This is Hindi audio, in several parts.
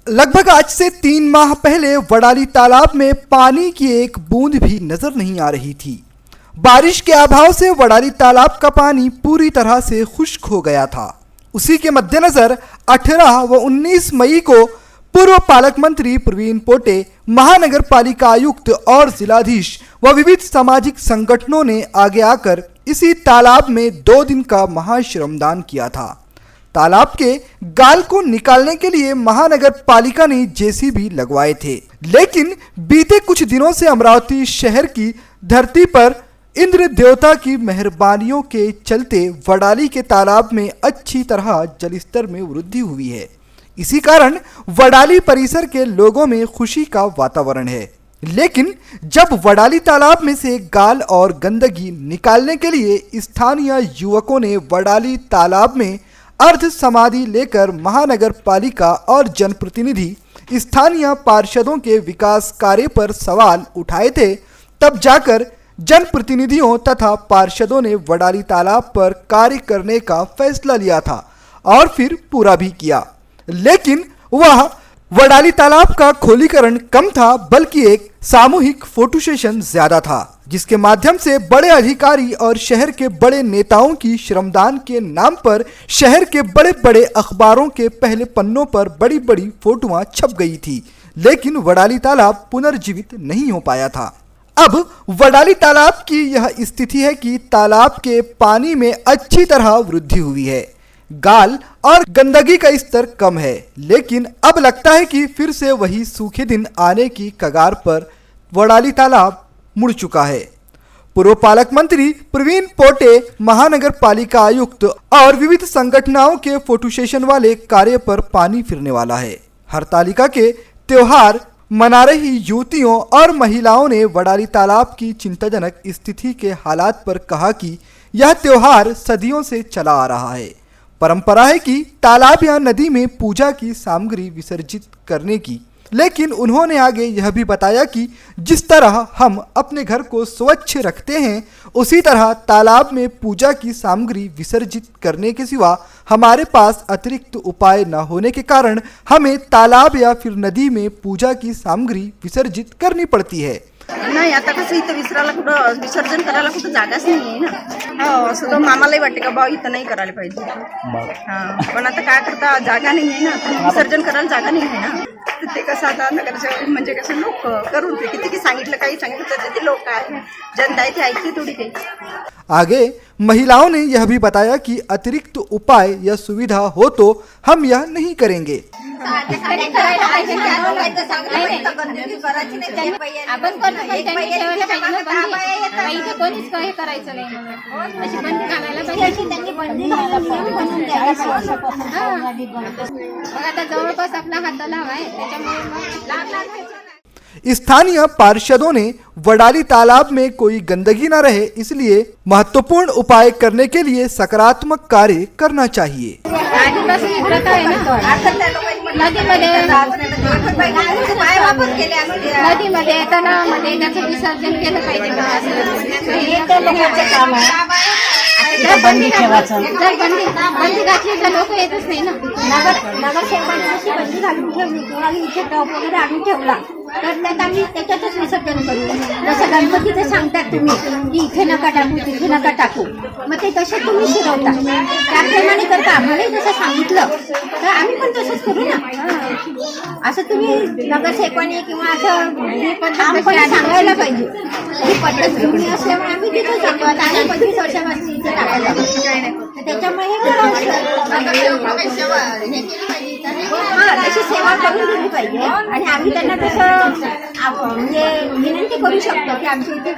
लगभग आज से 3 माह पहले वडाली तालाब में पानी की एक बूंद भी नजर नहीं आ रही थी। बारिश के अभाव से वडाली तालाब का पानी पूरी तरह से खुश्क हो गया था। उसी के मद्देनजर 18 व 19 मई को पूर्व पालक मंत्री प्रवीण पोटे, महानगर पालिका आयुक्त और जिलाधीश व विविध सामाजिक संगठनों ने आगे आकर इसी तालाब में 2 दिन का महाश्रमदान किया था। तालाब के गाल को निकालने के लिए महानगर पालिका ने जेसीबी लगवाए थे, लेकिन बीते कुछ दिनों से अमरावती शहर की धरती पर इंद्र देवता की मेहरबानियों के चलते वडाली के तालाब में अच्छी तरह जलस्तर में वृद्धि हुई है। इसी कारण वडाली परिसर के लोगों में खुशी का वातावरण है। लेकिन जब वडाली तालाब में से गाल और गंदगी निकालने के लिए स्थानीय युवकों ने वडाली तालाब में अर्ध समाधि लेकर महानगर पालिका और जनप्रतिनिधि, स्थानीय पार्षदों के विकास कार्य पर सवाल उठाए थे, तब जाकर जनप्रतिनिधियों तथा पार्षदों ने वडाली तालाब पर कार्य करने का फैसला लिया था और फिर पूरा भी किया। लेकिन वह वडाली तालाब का खोलीकरण कम था, बल्कि एक सामूहिक फोटो सेशन ज्यादा था, जिसके माध्यम से बड़े अधिकारी और शहर के बड़े नेताओं की श्रमदान के नाम पर शहर के बड़े बड़े अखबारों के पहले पन्नों पर बड़ी बड़ी फोटोआं छप गई थी। लेकिन वडाली तालाब पुनर्जीवित नहीं हो पाया था। अब वडाली तालाब की यह स्थिति है कि तालाब के पानी में अच्छी तरह वृद्धि हुई है, गाल और गंदगी का स्तर कम है, लेकिन अब लगता है कि फिर से वही सूखे दिन आने की कगार पर वडाली तालाब मुड़ चुका है। पूर्व पालक मंत्री प्रवीण पोटे, महानगर पालिका आयुक्त और विविध संगठनों के फोटो सेशन वाले कार्य पर पानी फिरने वाला है। हरतालिका के त्योहार मना रही युवतियों और महिलाओं ने वडाली तालाब की चिंताजनक स्थिति के हालात पर कहा कि यह त्योहार सदियों से चला आ रहा है। परंपरा है कि तालाब या नदी में पूजा की सामग्री विसर्जित करने की, लेकिन उन्होंने आगे यह भी बताया कि जिस तरह हम अपने घर को स्वच्छ रखते हैं, उसी तरह तालाब में पूजा की सामग्री विसर्जित करने के सिवा हमारे पास अतिरिक्त उपाय न होने के कारण हमें तालाब या फिर नदी में पूजा की सामग्री विसर्जित करनी पड़ती है। नाही, आता कसं इथं विसर्जन करायला कुठं जागाच नाही आहे ना। हो, असं तर आम्हालाही वाटते का बा इथं नाही करायला पाहिजे। हां, पण आता काय करता, जागा नाही आहे ना, विसर्जन करायला जागा नाही आहे ना। ते कसं आता नगरसेवक म्हणजे कसं लोक करून ते किती सांगितलं, काही सांगितलं तर ते लोक आहे, जनता इथे ऐकते थोडी काही। आगे महिलाओं ने यह भी बताया कि अतिरिक्त उपाय या सुविधा हो तो हम यह नहीं करेंगे। स्थानीय पार्षदों ने वडाली तालाब में कोई गंदगी न रहे, इसलिए महत्वपूर्ण उपाय करने के लिए सकारात्मक कार्य करना चाहिए। नदीमध्ये येताना मध्ये त्याचं विसर्जन केलं पाहिजे। बंदी ठेवायचं, जर बंदी घातली तर लोक येतच नाही ना। नगरसेवकांनी बंदी घालून ठेवली किंवा इथे टॉप वगैरे आणून ठेवला तर त्यात आम्ही त्याच्यातच विसर्जन करू। जसं गणपतीचं सांगतात तुम्ही की इथे नका टाकू, तिथे नका टाकू, मग ते तसे तुम्ही शिकवता, त्याप्रमाणे करता। आम्हालाही जसं सांगितलं तर आम्ही पण तसंच करू ना। असं तुम्ही नगरसेवकांनी किंवा असं सांगायला पाहिजे। ही पद्धत जुनी असल्यामुळे आम्ही तिथे जातो। आता आम्ही 25 वर्षापासून इथे टाकायला त्याच्यामुळे अशी सेवा करून दिली पाहिजे आणि आम्ही त्यांना तसं म्हणजे विनंती करू शकतो की आमच्या इथे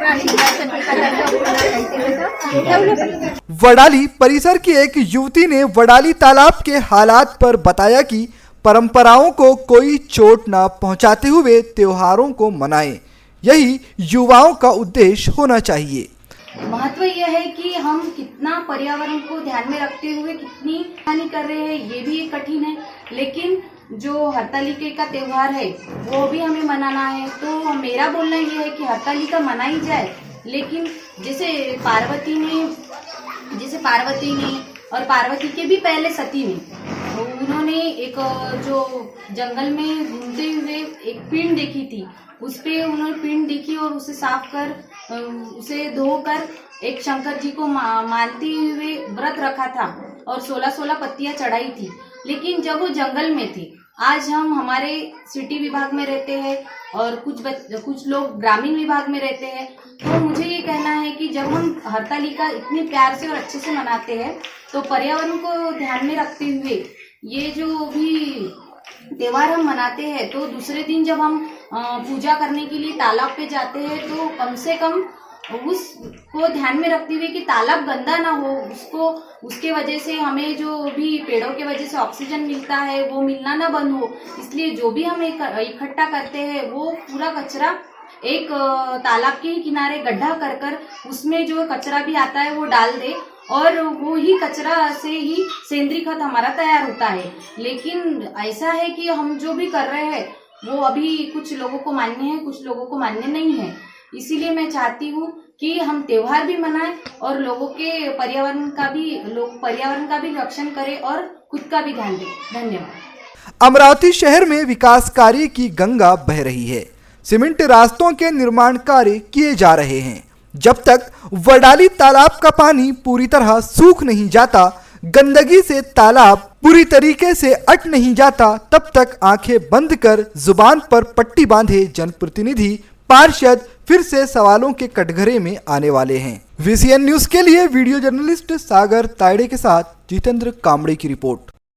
ठेवलं पाहिजे। वडाली परिसर की एक युवती ने वडाली तालाब के हालात पर बताया कि परंपराओं को कोई चोट न पहुंचाते हुए त्योहारों को मनाएं, यही युवाओं का उद्देश्य होना चाहिए। महत्व यह है कि हम कितना पर्यावरण को ध्यान में रखते हुए कितनी हानि कर रहे हैं, ये भी कठिन है। लेकिन जो हरतालिका का त्योहार है वो भी हमें मनाना है। तो मेरा बोलना ये है कि हरतालिका मनाई जाए, लेकिन जैसे पार्वती ने और पार्वती के भी पहले सती ने उन्होंने एक जो जंगल में घूमते हुए एक पिंड देखी थी, उस पे उन्होंने पिंड देखी और उसे साफ कर उसे धोकर एक शंकर जी को मानते हुए व्रत रखा था और 16-16 पत्तियां चढ़ाई थी। लेकिन जब वो जंगल में थे, आज हम हमारे सिटी विभाग में रहते हैं और कुछ लोग ग्रामीण विभाग में रहते हैं, तो मुझे ये कहना है कि जब हम हरतालिका इतने प्यार से और अच्छे से मनाते हैं तो पर्यावरण को ध्यान में रखते हुए ये जो भी त्योहार हम मनाते हैं, तो दूसरे दिन जब हम पूजा करने के लिए तालाब पे जाते हैं तो कम से कम उसको ध्यान में रखते हुए कि तालाब गंदा ना हो, उसके वजह से हमें जो भी पेड़ों के वजह से ऑक्सीजन मिलता है वो मिलना ना बंद हो। इसलिए जो भी हम इकट्ठा करते हैं वो पूरा कचरा एक तालाब के ही किनारे गड्ढा कर उसमें जो कचरा भी आता है वो डाल दे और वो ही कचरा से ही सेंद्रीय खत हमारा तैयार होता है। लेकिन ऐसा है कि हम जो भी कर रहे हैं वो अभी कुछ लोगों को मान्य है, कुछ लोगों को मान्य नहीं है। इसीलिए मैं चाहती हूँ कि हम त्योहार भी मनाएं और लोगों के पर्यावरण का भी रक्षण करें और खुद का भी ध्यान दें। धन्यवाद। अमरावती शहर में विकास कार्य की गंगा बह रही है। सीमेंट रास्तों के निर्माण कार्य किए जा रहे हैं। जब तक वडाली तालाब का पानी पूरी तरह सूख नहीं जाता, गंदगी से तालाब पूरी तरीके से अट नहीं जाता, तब तक आंखें बंद कर जुबान पर पट्टी बांधे जनप्रतिनिधि पार्षद फिर से सवालों के कटघरे में आने वाले हैं। VCN न्यूज के लिए वीडियो जर्नलिस्ट सागर तायड़े के साथ जितेंद्र कामड़े की रिपोर्ट।